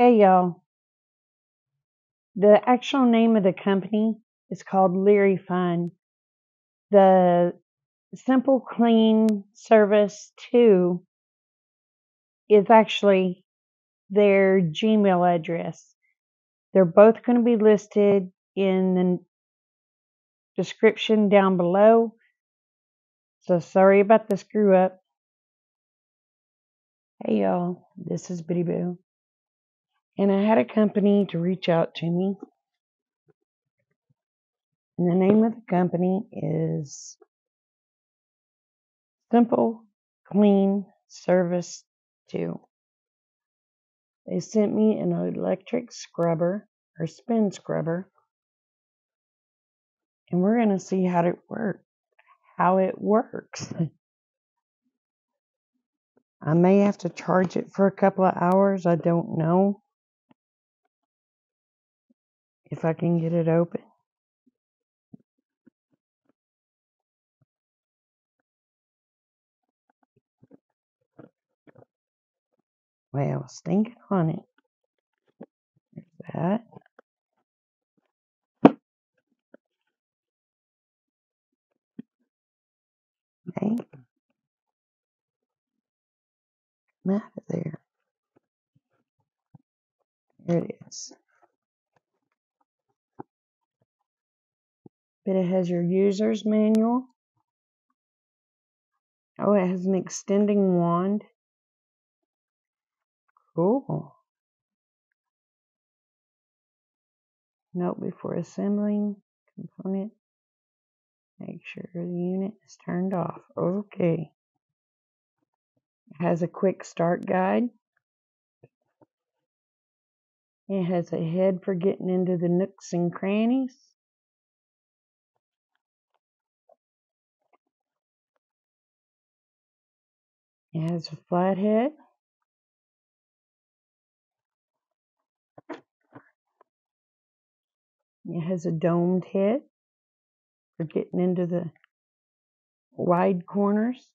Hey y'all, the actual name of the company is called LyriFine. The Simple Clean Service 2 is actually their Gmail address. They're both going to be listed in the description down below. So sorry about the screw up. Hey y'all, this is Bitty Boo. And I had a company to reach out to me. And the name of the company is Simple Clean Service 2. They sent me an electric scrubber or spin scrubber, and we're going to see how it works. I may have to charge it for a couple of hours. I don't know if I can get it open. Well, stinking on it. There's that. Okay. Come out of there. There it is. But it has your user's manual. Oh, it has an extending wand. Cool. Note before assembling component. Make sure the unit is turned off. Okay. It has a quick start guide. It has a head for getting into the nooks and crannies. It has a flat head. It has a domed head for getting into the wide corners.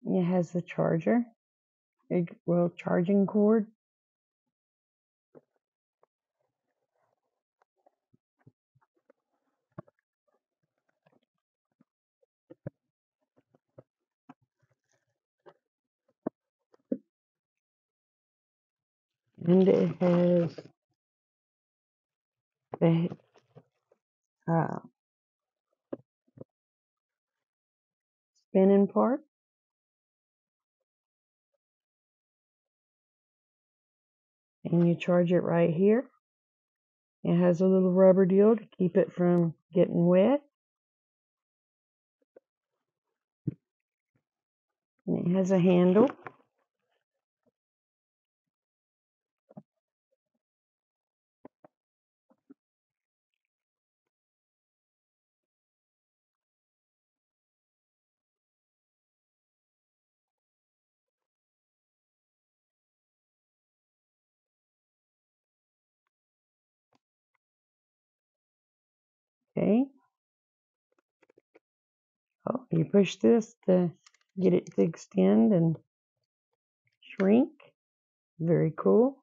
It has the charger, charging cord. And it has the spinning part. And you charge it right here. It has a little rubber deal to keep it from getting wet. And it has a handle. Okay. Oh, you push this to get it to extend and shrink. Very cool.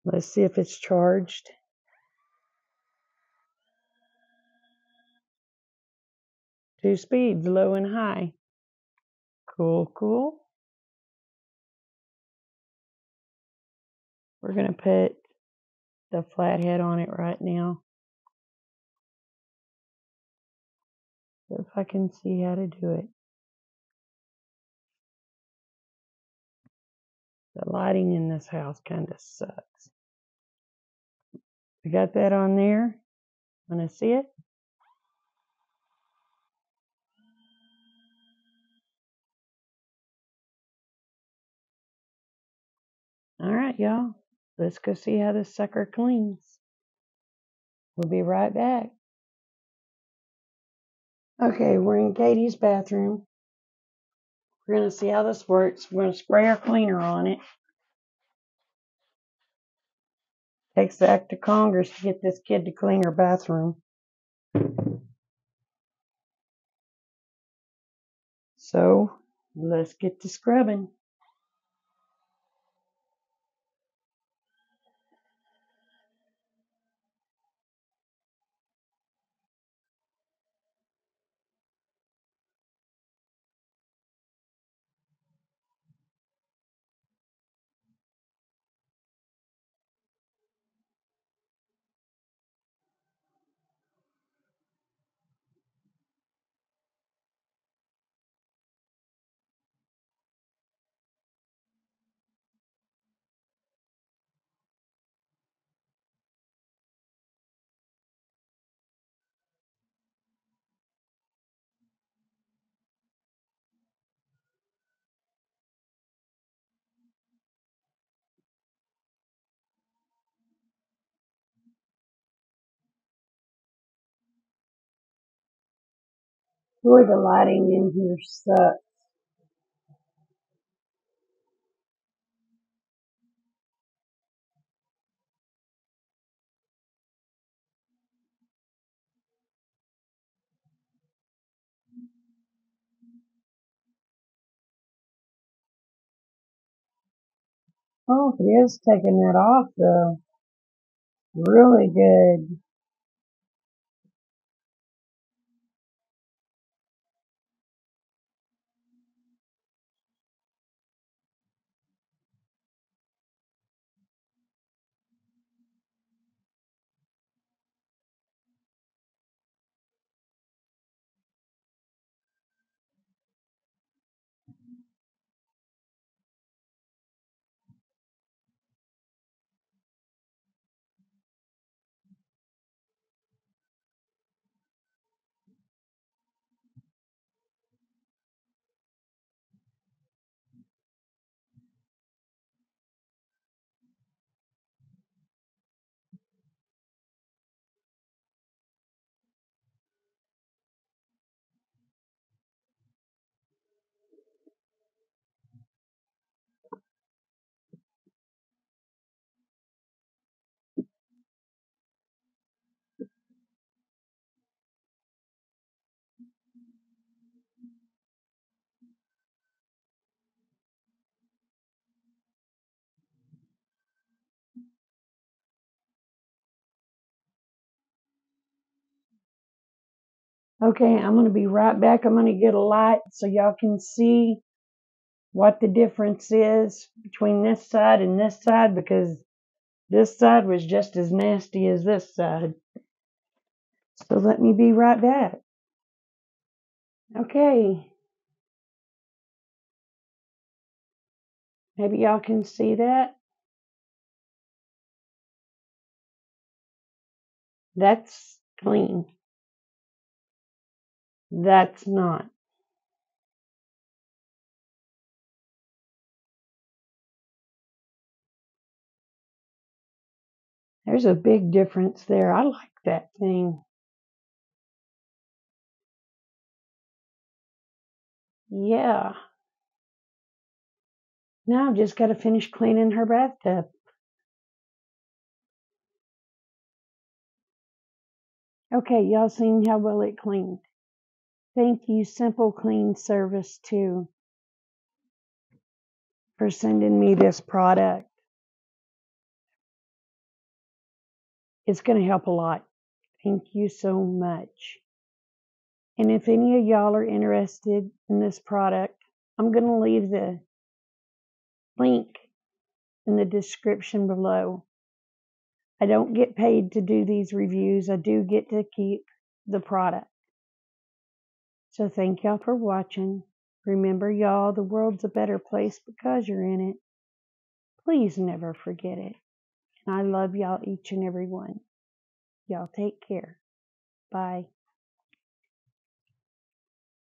Let's see if it's charged. Two speeds, low and high. Cool, cool. We're going to put the flathead on it right now. If I can see how to do it. The lighting in this house kind of sucks. We got that on there. Want to see it? All right, y'all. Let's go see how this sucker cleans. We'll be right back. Okay, we're in Katie's bathroom. We're going to see how this works. We're going to spray our cleaner on it. Takes the act of Congress to get this kid to clean her bathroom. So let's get to scrubbing. Boy, the lighting in here sucks. Oh, it is taking that off though. Really good. Okay, I'm going to be right back. I'm going to get a light so y'all can see what the difference is between this side and this side, because this side was just as nasty as this side. So let me be right back. Okay, maybe y'all can see that. That's clean. That's not. There's a big difference there. I like that thing. Yeah. Now I've just got to finish cleaning her bathtub. Okay, y'all seen how well it cleaned. Thank you, Simple Clean Service 2, for sending me this product. It's going to help a lot. Thank you so much. And if any of y'all are interested in this product, I'm going to leave the link in the description below. I don't get paid to do these reviews. I do get to keep the product. So thank y'all for watching. Remember, y'all, the world's a better place because you're in it. Please never forget it. And I love y'all, each and every one. Y'all take care. Bye.